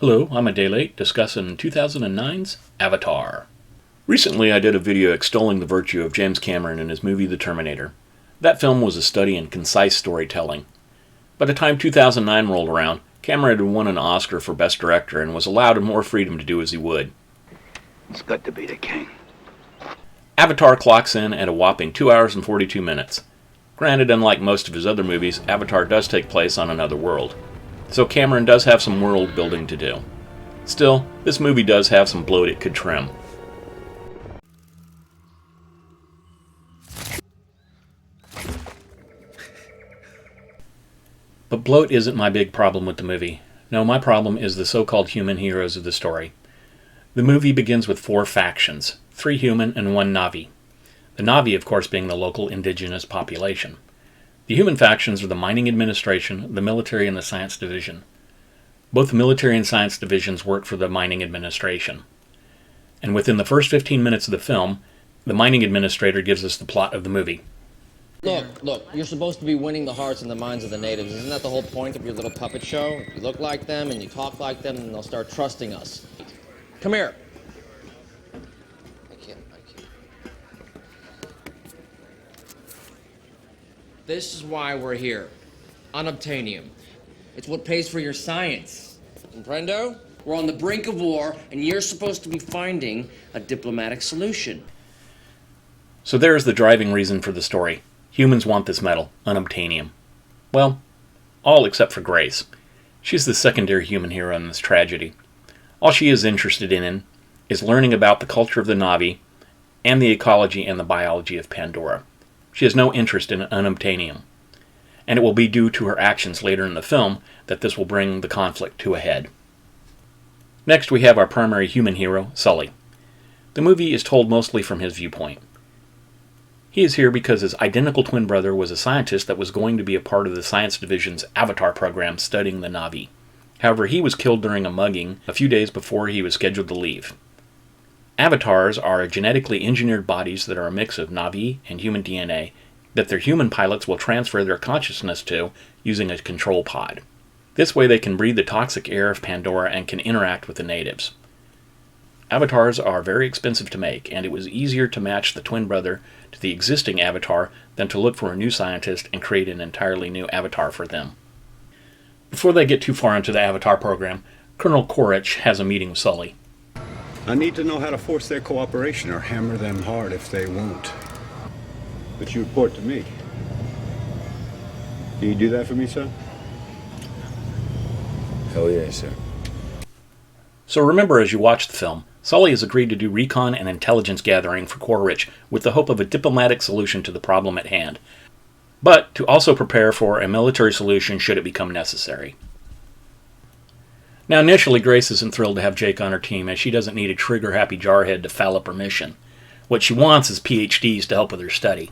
Hello, I'm a day late discussing 2009's Avatar. Recently I did a video extolling the virtue of James Cameron in his movie The Terminator. That film was a study in concise storytelling. By the time 2009 rolled around, Cameron had won an Oscar for Best Director and was allowed more freedom to do as he would. It's good to be the king. Avatar clocks in at a whopping 2 hours and 42 minutes. Granted, unlike most of his other movies, Avatar does take place on another world. So Cameron does have some world building to do. Still, this movie does have some bloat it could trim. But bloat isn't my big problem with the movie. No, my problem is the so-called human heroes of the story. The movie begins with 4 factions, 3 human and 1 Na'vi. The Na'vi, of course, being the local indigenous population. The human factions are the Mining Administration, the Military, and the Science Division. Both the Military and Science Divisions work for the Mining Administration. And within the first 15 minutes of the film, the Mining Administrator gives us the plot of the movie. Look, you're supposed to be winning the hearts and the minds of the natives. Isn't that the whole point of your little puppet show? If you look like them and you talk like them, then they'll start trusting us. Come here. I can't. This is why we're here. Unobtainium. It's what pays for your science. Comprendo? We're on the brink of war, and you're supposed to be finding a diplomatic solution. So there's the driving reason for the story. Humans want this metal, unobtainium. Well, all except for Grace. She's the secondary human hero in this tragedy. All she is interested in is learning about the culture of the Na'vi and the ecology and the biology of Pandora. She has no interest in unobtainium, and it will be due to her actions later in the film that this will bring the conflict to a head. Next we have our primary human hero, Sully. The movie is told mostly from his viewpoint. He is here because his identical twin brother was a scientist that was going to be a part of the Science Division's Avatar program studying the Na'vi. However, he was killed during a mugging a few days before he was scheduled to leave. Avatars are genetically engineered bodies that are a mix of Na'vi and human DNA that their human pilots will transfer their consciousness to using a control pod. This way they can breathe the toxic air of Pandora and can interact with the natives. Avatars are very expensive to make, and it was easier to match the twin brother to the existing avatar than to look for a new scientist and create an entirely new avatar for them. Before they get too far into the Avatar program, Colonel Quaritch has a meeting with Sully. I need to know how to force their cooperation or hammer them hard if they won't. But you report to me. Can you do that for me, son? Hell yeah, sir. So remember, as you watch the film, Sully has agreed to do recon and intelligence gathering for Quaritch with the hope of a diplomatic solution to the problem at hand, but to also prepare for a military solution should it become necessary. Now initially Grace isn't thrilled to have Jake on her team, as she doesn't need a trigger-happy jarhead to foul up her mission. What she wants is PhDs to help with her study.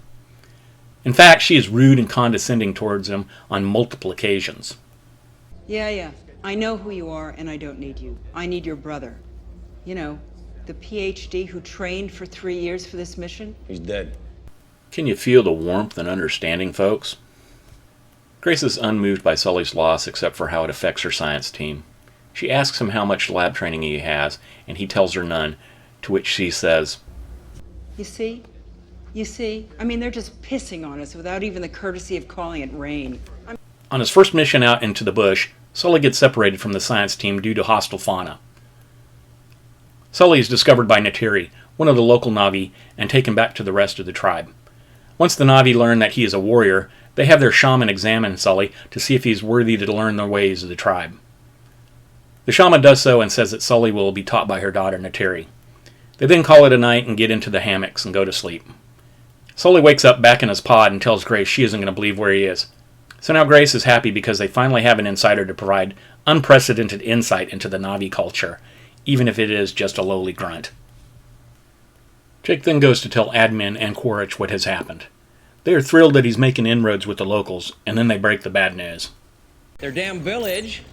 In fact, she is rude and condescending towards him on multiple occasions. Yeah. I know who you are, and I don't need you. I need your brother. You know, the PhD who trained for 3 years for this mission. He's dead. Can you feel the warmth and understanding, folks? Grace is unmoved by Sully's loss except for how it affects her science team. She asks him how much lab training he has, and he tells her none, to which she says, You see? I mean, they're just pissing on us without even the courtesy of calling it rain. On his first mission out into the bush, Sully gets separated from the science team due to hostile fauna. Sully is discovered by Neytiri, one of the local Na'vi, and taken back to the rest of the tribe. Once the Na'vi learn that he is a warrior, they have their shaman examine Sully to see if he is worthy to learn the ways of the tribe. The shaman does so and says that Sully will be taught by her daughter Neytiri. They then call it a night and get into the hammocks and go to sleep. Sully wakes up back in his pod and tells Grace she isn't going to believe where he is. So now Grace is happy because they finally have an insider to provide unprecedented insight into the Na'vi culture, even if it is just a lowly grunt. Jake then goes to tell Admin and Quaritch what has happened. They are thrilled that he's making inroads with the locals, and then they break the bad news. Their damn village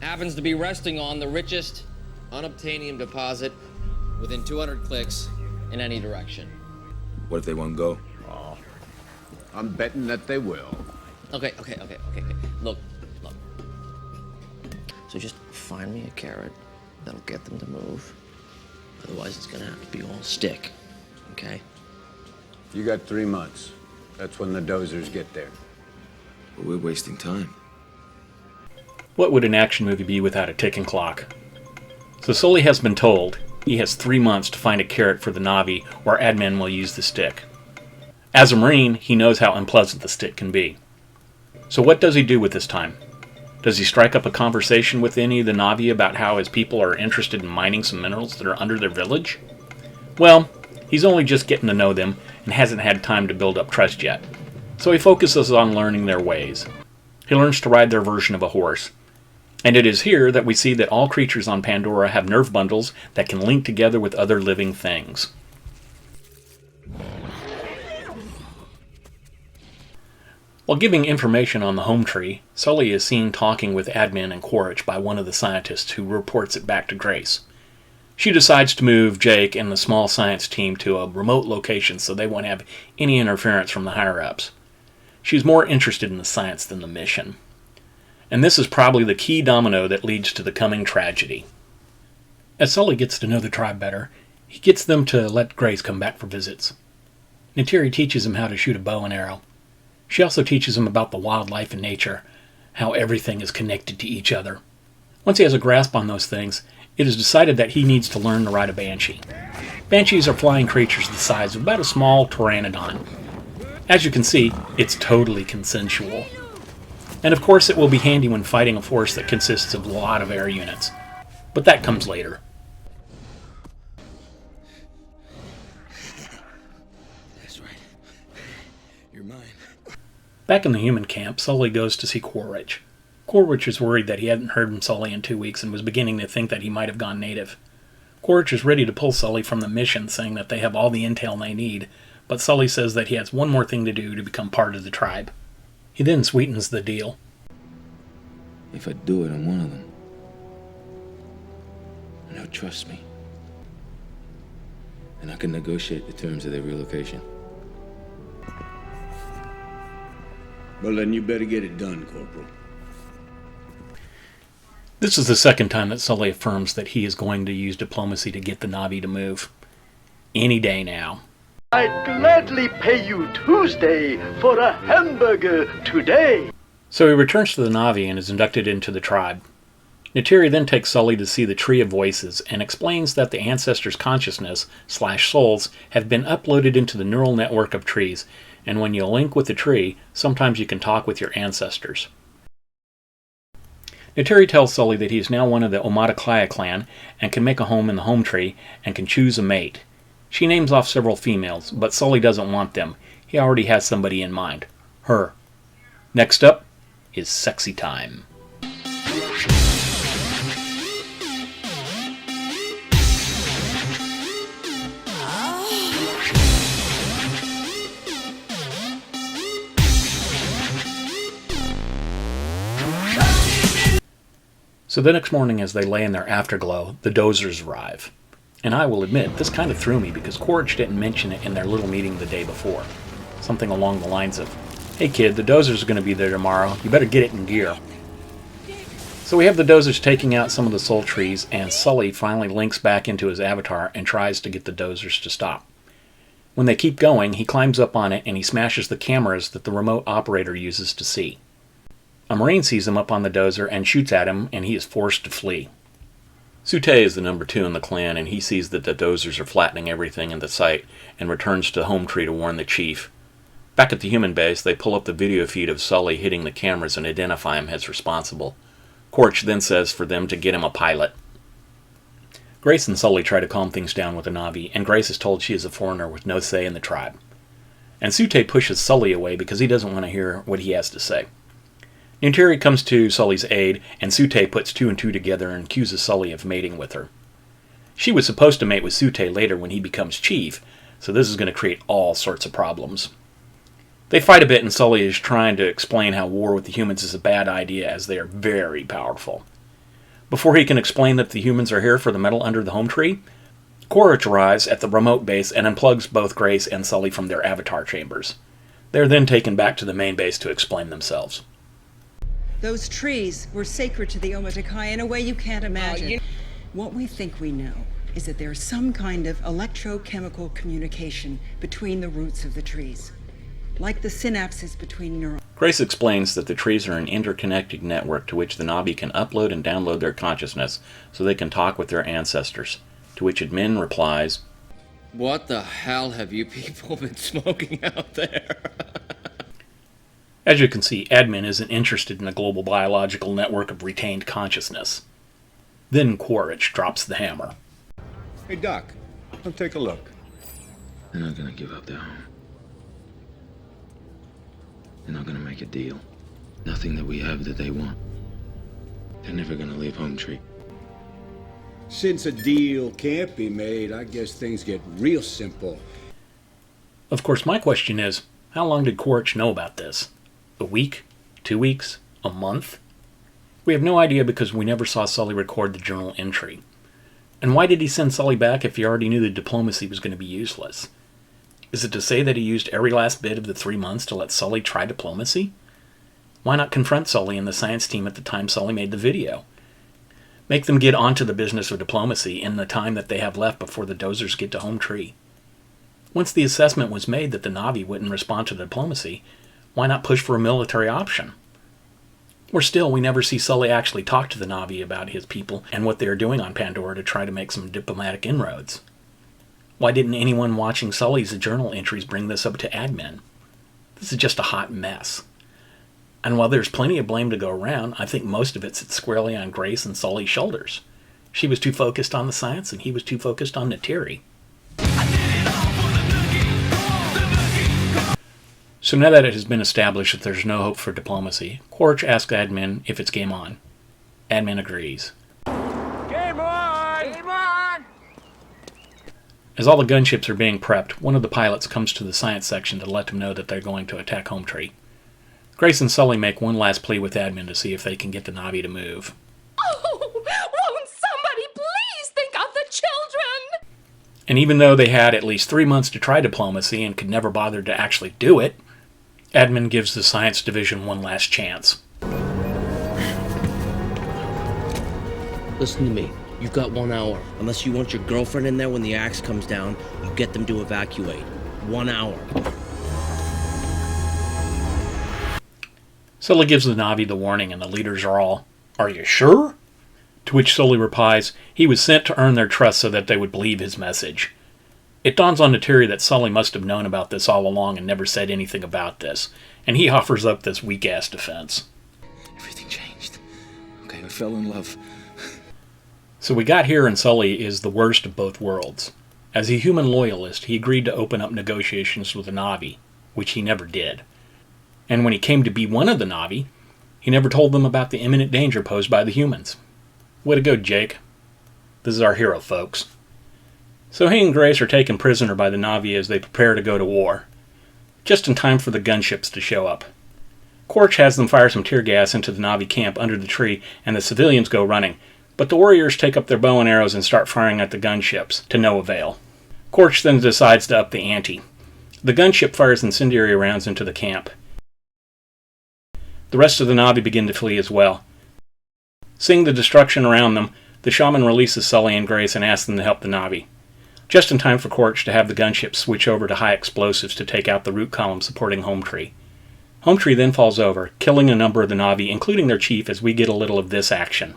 happens to be resting on the richest unobtainium deposit within 200 clicks in any direction. What if they won't go? I'm betting that they will. Okay. Look. So just find me a carrot that'll get them to move. Otherwise, it's gonna have to be all stick, okay? You got 3 months. That's when the dozers get there. But we're wasting time. What would an action movie be without a ticking clock? So Sully has been told he has 3 months to find a carrot for the Na'vi, or Admin will use the stick. As a Marine, he knows how unpleasant the stick can be. So what does he do with this time? Does he strike up a conversation with any of the Na'vi about how his people are interested in mining some minerals that are under their village? Well, he's only just getting to know them and hasn't had time to build up trust yet. So he focuses on learning their ways. He learns to ride their version of a horse. And it is here that we see that all creatures on Pandora have nerve bundles that can link together with other living things. While giving information on the home tree, Sully is seen talking with Admin and Quaritch by one of the scientists who reports it back to Grace. She decides to move Jake and the small science team to a remote location so they won't have any interference from the higher-ups. She's more interested in the science than the mission. And this is probably the key domino that leads to the coming tragedy. As Sully gets to know the tribe better, he gets them to let Grace come back for visits. Neytiri teaches him how to shoot a bow and arrow. She also teaches him about the wildlife and nature, how everything is connected to each other. Once he has a grasp on those things, it is decided that he needs to learn to ride a banshee. Banshees are flying creatures the size of about a small pteranodon. As you can see, it's totally consensual. And of course it will be handy when fighting a force that consists of a lot of air units. But that comes later. That's right. You're mine. Back in the human camp, Sully goes to see Quaritch. Quaritch is worried that he hadn't heard from Sully in 2 weeks and was beginning to think that he might have gone native. Quaritch is ready to pull Sully from the mission, saying that they have all the intel they need, but Sully says that he has one more thing to do to become part of the tribe. He then sweetens the deal. If I do it, I'm one of them. And they'll trust me. And I can negotiate the terms of their relocation. Well, then you better get it done, Corporal. This is the second time that Sully affirms that he is going to use diplomacy to get the Na'vi to move. Any day now. I'd gladly pay you Tuesday for a hamburger today. So he returns to the Na'vi and is inducted into the tribe. Neytiri then takes Sully to see the Tree of Voices and explains that the ancestors' consciousness/souls have been uploaded into the neural network of trees, and when you link with the tree, sometimes you can talk with your ancestors. Neytiri tells Sully that he is now one of the Omaticaya clan and can make a home in the home tree and can choose a mate. She names off several females, but Sully doesn't want them. He already has somebody in mind. Her. Next up is sexy time. So the next morning as they lay in their afterglow, the Dozers arrive. And I will admit, this kind of threw me because Quaritch didn't mention it in their little meeting the day before. Something along the lines of, "Hey kid, the Dozers are going to be there tomorrow. You better get it in gear." So we have the Dozers taking out some of the soul trees, and Sully finally links back into his avatar and tries to get the Dozers to stop. When they keep going, he climbs up on it and he smashes the cameras that the remote operator uses to see. A Marine sees him up on the Dozer and shoots at him, and he is forced to flee. Sutay is the number 2 in the clan, and he sees that the Dozers are flattening everything in the site and returns to Home Tree to warn the chief. Back at the human base, they pull up the video feed of Sully hitting the cameras and identify him as responsible. Quaritch then says for them to get him a pilot. Grace and Sully try to calm things down with the Na'vi, and Grace is told she is a foreigner with no say in the tribe. And Sutay pushes Sully away because he doesn't want to hear what he has to say. Neytiri comes to Sully's aid, and Sutay puts 2 and 2 together and accuses Sully of mating with her. She was supposed to mate with Sutay later when he becomes chief, so this is going to create all sorts of problems. They fight a bit, and Sully is trying to explain how war with the humans is a bad idea as they are very powerful. Before he can explain that the humans are here for the metal under the home tree, Quaritch arrives at the remote base and unplugs both Grace and Sully from their avatar chambers. They are then taken back to the main base to explain themselves. Those trees were sacred to the Omotekai in a way you can't imagine. What we think we know is that there's some kind of electrochemical communication between the roots of the trees, like the synapses between neurons. Grace explains that the trees are an interconnected network to which the Na'vi can upload and download their consciousness so they can talk with their ancestors, to which Admin replies, What the hell have you people been smoking out there? As you can see, Admin isn't interested in a global biological network of retained consciousness. Then Quaritch drops the hammer. Hey, Doc, come take a look. They're not gonna give up their home. They're not gonna make a deal. Nothing that we have that they want. They're never gonna leave Home Tree. Since a deal can't be made, I guess things get real simple. Of course, my question is, how long did Quaritch know about this? A week? 2 weeks? A month? We have no idea because we never saw Sully record the journal entry. And why did he send Sully back if he already knew the diplomacy was going to be useless? Is it to say that he used every last bit of the 3 months to let Sully try diplomacy? Why not confront Sully and the science team at the time Sully made the video? Make them get onto the business of diplomacy in the time that they have left before the dozers get to Home Tree. Once the assessment was made that the Na'vi wouldn't respond to diplomacy, why not push for a military option? Or still, we never see Sully actually talk to the Na'vi about his people and what they are doing on Pandora to try to make some diplomatic inroads. Why didn't anyone watching Sully's journal entries bring this up to Admin? This is just a hot mess. And while there's plenty of blame to go around, I think most of it sits squarely on Grace and Sully's shoulders. She was too focused on the science and he was too focused on Neytiri. So now that it has been established that there's no hope for diplomacy, Quaritch asks Admin if it's game on. Admin agrees. Game on! Game on! As all the gunships are being prepped, one of the pilots comes to the science section to let them know that they're going to attack Home Tree. Grace and Sully make one last plea with Admin to see if they can get the Na'vi to move. Oh, won't somebody please think of the children? And even though they had at least 3 months to try diplomacy and could never bother to actually do it, Admin gives the science division one last chance. Listen to me. You've got 1 hour. Unless you want your girlfriend in there when the axe comes down, you get them to evacuate. 1 hour. Sully gives the Na'vi the warning and the leaders are all, "Are you sure?" To which Sully replies, he was sent to earn their trust so that they would believe his message. It dawns on Neytiri that Sully must have known about this all along and never said anything about this, and he offers up this weak-ass defense. Everything changed. Okay, I fell in love. So we got here and Sully is the worst of both worlds. As a human loyalist, he agreed to open up negotiations with the Na'vi, which he never did. And when he came to be one of the Na'vi, he never told them about the imminent danger posed by the humans. Way to go, Jake. This is our hero, folks. So he and Grace are taken prisoner by the Na'vi as they prepare to go to war, just in time for the gunships to show up. Quaritch has them fire some tear gas into the Na'vi camp under the tree, and the civilians go running, but the warriors take up their bow and arrows and start firing at the gunships, to no avail. Quaritch then decides to up the ante. The gunship fires incendiary rounds into the camp. The rest of the Na'vi begin to flee as well. Seeing the destruction around them, the shaman releases Sully and Grace and asks them to help the Na'vi. Just in time for Quaritch to have the gunships switch over to high explosives to take out the root column supporting Home Tree. Home Tree then falls over, killing a number of the Na'vi, including their chief, as we get a little of this action.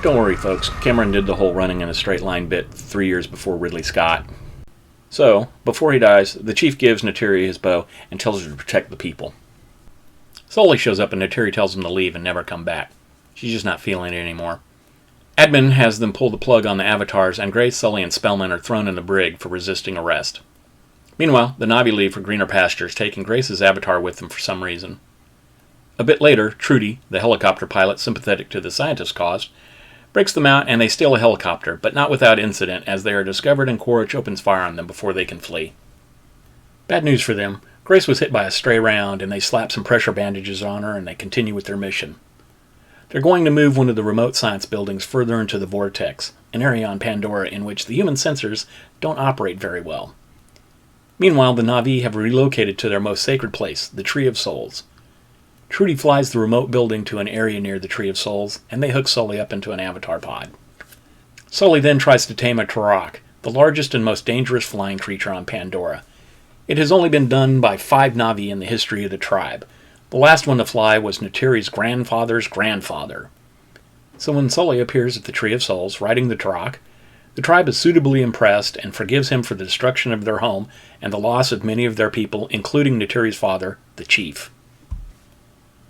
Don't worry, folks. Cameron did the whole running in a straight line bit 3 years before Ridley Scott. So, before he dies, the chief gives Neytiri his bow and tells her to protect the people. Sully shows up and Neytiri tells him to leave and never come back. She's just not feeling it anymore. Admin has them pull the plug on the Avatars, and Grace, Sully, and Spellman are thrown in the brig for resisting arrest. Meanwhile, the Na'vi leave for greener pastures, taking Grace's Avatar with them for some reason. A bit later, Trudy, the helicopter pilot sympathetic to the scientist's cause, breaks them out and they steal a helicopter, but not without incident as they are discovered and Quaritch opens fire on them before they can flee. Bad news for them. Grace was hit by a stray round and they slap some pressure bandages on her and they continue with their mission. They're going to move one of the remote science buildings further into the Vortex, an area on Pandora in which the human sensors don't operate very well. Meanwhile, the Na'vi have relocated to their most sacred place, the Tree of Souls. Trudy flies the remote building to an area near the Tree of Souls, and they hook Sully up into an Avatar pod. Sully then tries to tame a Turok, the largest and most dangerous flying creature on Pandora. It has only been done by 5 Na'vi in the history of the tribe. The last one to fly was Neytiri's grandfather's grandfather. So when Sully appears at the Tree of Souls, riding the Turok, the tribe is suitably impressed and forgives him for the destruction of their home and the loss of many of their people, including Neytiri's father, the chief.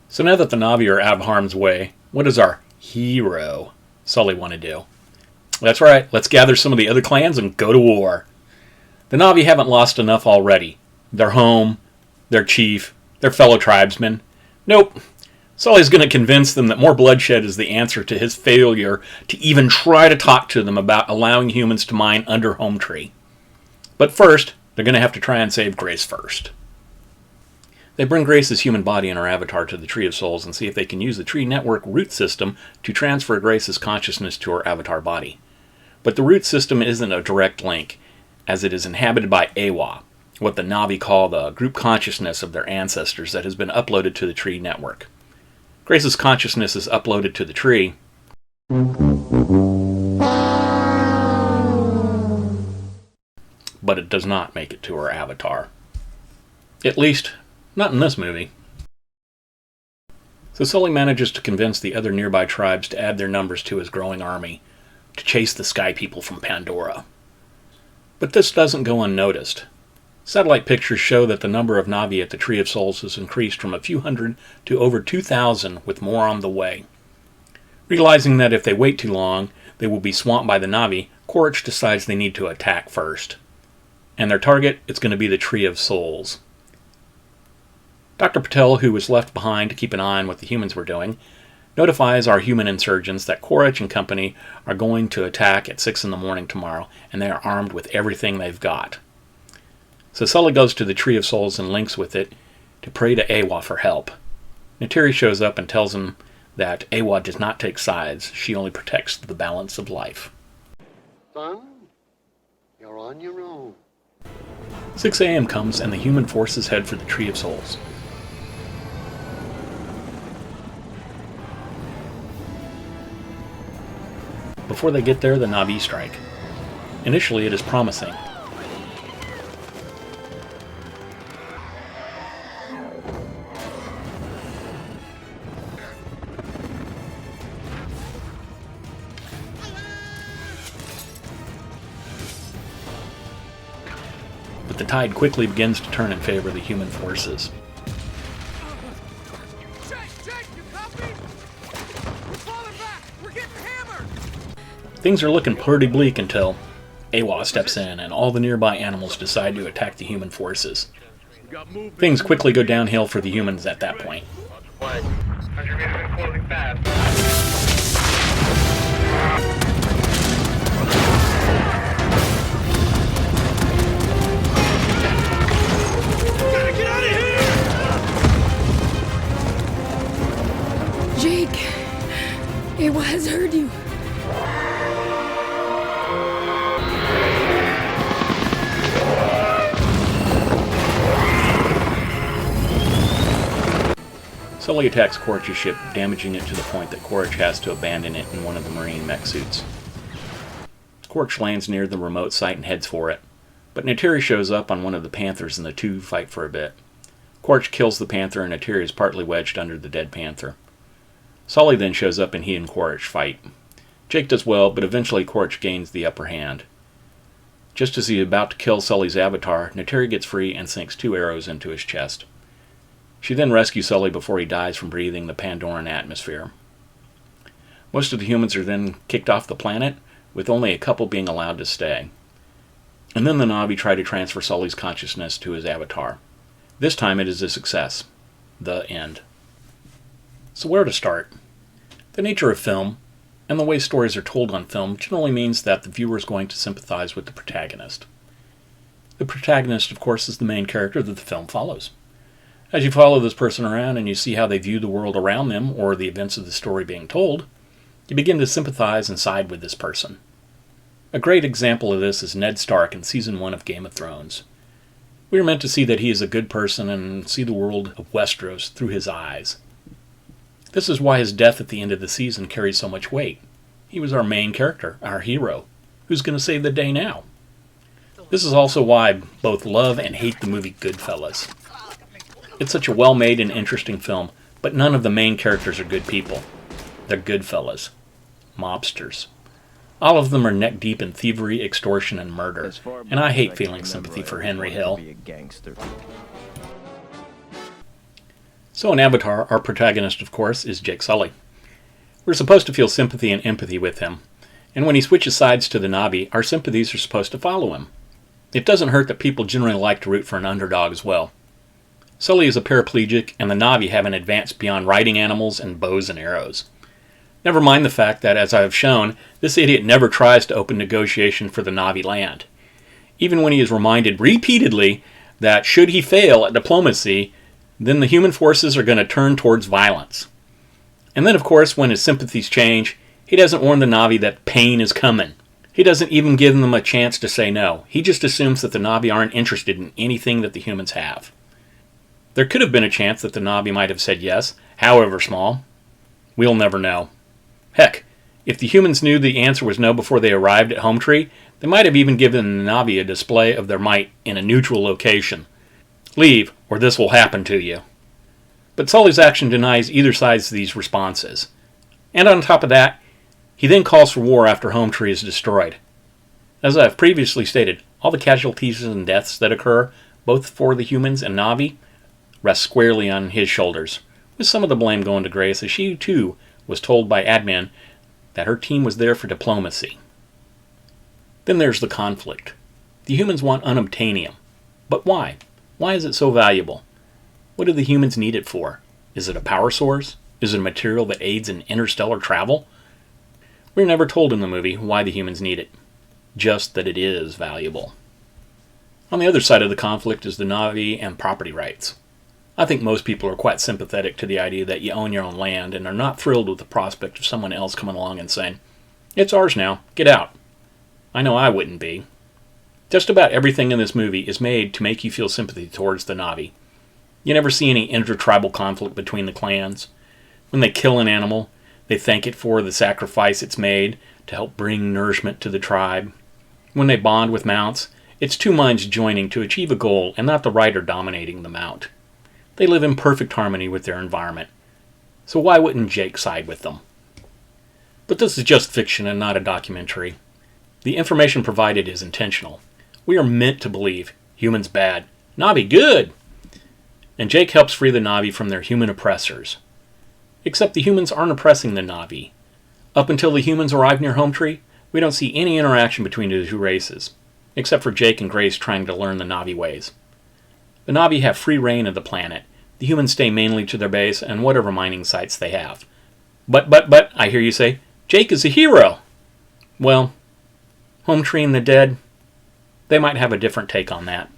So now that the Na'vi are out of harm's way, what does our hero, Sully, want to do? That's right, let's gather some of the other clans and go to war. The Na'vi haven't lost enough already. Their home, their chief, their fellow tribesmen. Nope. Sully's going to convince them that more bloodshed is the answer to his failure to even try to talk to them about allowing humans to mine under Home Tree. But first, they're going to have to try and save Grace first. They bring Grace's human body and her avatar to the Tree of Souls and see if they can use the Tree Network root system to transfer Grace's consciousness to her avatar body. But the root system isn't a direct link, as it is inhabited by Eywa, what the Na'vi call the group consciousness of their ancestors that has been uploaded to the Tree Network. Grace's consciousness is uploaded to the tree, but it does not make it to her avatar. At least, not in this movie. So Sully manages to convince the other nearby tribes to add their numbers to his growing army, to chase the Sky People from Pandora. But this doesn't go unnoticed. Satellite pictures show that the number of Na'vi at the Tree of Souls has increased from a few hundred to over 2,000, with more on the way. Realizing that if they wait too long, they will be swamped by the Na'vi, Quaritch decides they need to attack first. And their target is going to be the Tree of Souls. Dr. Patel, who was left behind to keep an eye on what the humans were doing, notifies our human insurgents that Quaritch and company are going to attack at 6 in the morning tomorrow, and they are armed with everything they've got. So Sully goes to the Tree of Souls and links with it to pray to Eywa for help. Neytiri shows up and tells him that Eywa does not take sides, she only protects the balance of life. Son, you're on your own. 6 a.m. comes and the human forces head for the Tree of Souls. Before they get there, the Na'vi strike. Initially, it is promising. But the tide quickly begins to turn in favor of the human forces. Things are looking pretty bleak until Eywa steps in and all the nearby animals decide to attack the human forces. Things quickly go downhill for the humans at that point. Jake, Eywa has heard you. Sully attacks Quaritch's ship, damaging it to the point that Quaritch has to abandon it in one of the marine mech suits. Quaritch lands near the remote site and heads for it, but Neytiri shows up on one of the Panthers and the two fight for a bit. Quaritch kills the Panther and Neytiri is partly wedged under the dead Panther. Sully then shows up and he and Quaritch fight. Jake does well, but eventually Quaritch gains the upper hand. Just as he is about to kill Sully's avatar, Neytiri gets free and sinks 2 arrows into his chest. She then rescues Sully before he dies from breathing the Pandoran atmosphere. Most of the humans are then kicked off the planet, with only a couple being allowed to stay. And then the Na'vi try to transfer Sully's consciousness to his avatar. This time it is a success. The end. So where to start? The nature of film, and the way stories are told on film, generally means that the viewer is going to sympathize with the protagonist. The protagonist, of course, is the main character that the film follows. As you follow this person around and you see how they view the world around them or the events of the story being told, you begin to sympathize and side with this person. A great example of this is Ned Stark in Season 1 of Game of Thrones. We are meant to see that he is a good person and see the world of Westeros through his eyes. This is why his death at the end of the season carries so much weight. He was our main character, our hero. Who's going to save the day now? This is also why I both love and hate the movie Goodfellas. It's such a well-made and interesting film, but none of the main characters are good people. They're good fellas. Mobsters. All of them are neck-deep in thievery, extortion, and murder, and I hate feeling sympathy for Henry Hill. So in Avatar, our protagonist, of course, is Jake Sully. We're supposed to feel sympathy and empathy with him, and when he switches sides to the Na'vi, our sympathies are supposed to follow him. It doesn't hurt that people generally like to root for an underdog as well. Sully is a paraplegic, and the Na'vi haven't advanced beyond riding animals and bows and arrows. Never mind the fact that, as I have shown, this idiot never tries to open negotiation for the Na'vi land. Even when he is reminded repeatedly that should he fail at diplomacy, then the human forces are going to turn towards violence. And then, of course, when his sympathies change, he doesn't warn the Na'vi that pain is coming. He doesn't even give them a chance to say no. He just assumes that the Na'vi aren't interested in anything that the humans have. There could have been a chance that the Na'vi might have said yes, however small. We'll never know. Heck, if the humans knew the answer was no before they arrived at Home Tree, they might have even given the Na'vi a display of their might in a neutral location. Leave, or this will happen to you. But Sully's action denies either side of these responses. And on top of that, he then calls for war after Home Tree is destroyed. As I have previously stated, all the casualties and deaths that occur, both for the humans and Na'vi, rest squarely on his shoulders, with some of the blame going to Grace, as she too was told by admin that her team was there for diplomacy. Then there's the conflict. The humans want unobtainium. But why? Why is it so valuable? What do the humans need it for? Is it a power source? Is it a material that aids in interstellar travel? We're never told in the movie why the humans need it. Just that it is valuable. On the other side of the conflict is the Na'vi and property rights. I think most people are quite sympathetic to the idea that you own your own land and are not thrilled with the prospect of someone else coming along and saying, "It's ours now, get out." I know I wouldn't be. Just about everything in this movie is made to make you feel sympathy towards the Na'vi. You never see any intertribal conflict between the clans. When they kill an animal, they thank it for the sacrifice it's made to help bring nourishment to the tribe. When they bond with mounts, it's two minds joining to achieve a goal and not the rider dominating the mount. They live in perfect harmony with their environment. So why wouldn't Jake side with them? But this is just fiction and not a documentary. The information provided is intentional. We are meant to believe humans bad, Na'vi good. And Jake helps free the Na'vi from their human oppressors. Except the humans aren't oppressing the Na'vi. Up until the humans arrive near Home Tree, we don't see any interaction between the two races, except for Jake and Grace trying to learn the Na'vi ways. The Na'vi have free reign of the planet. The humans stay mainly to their base and whatever mining sites they have. But, I hear you say, Jake is a hero. Well, Home Tree and the dead, they might have a different take on that.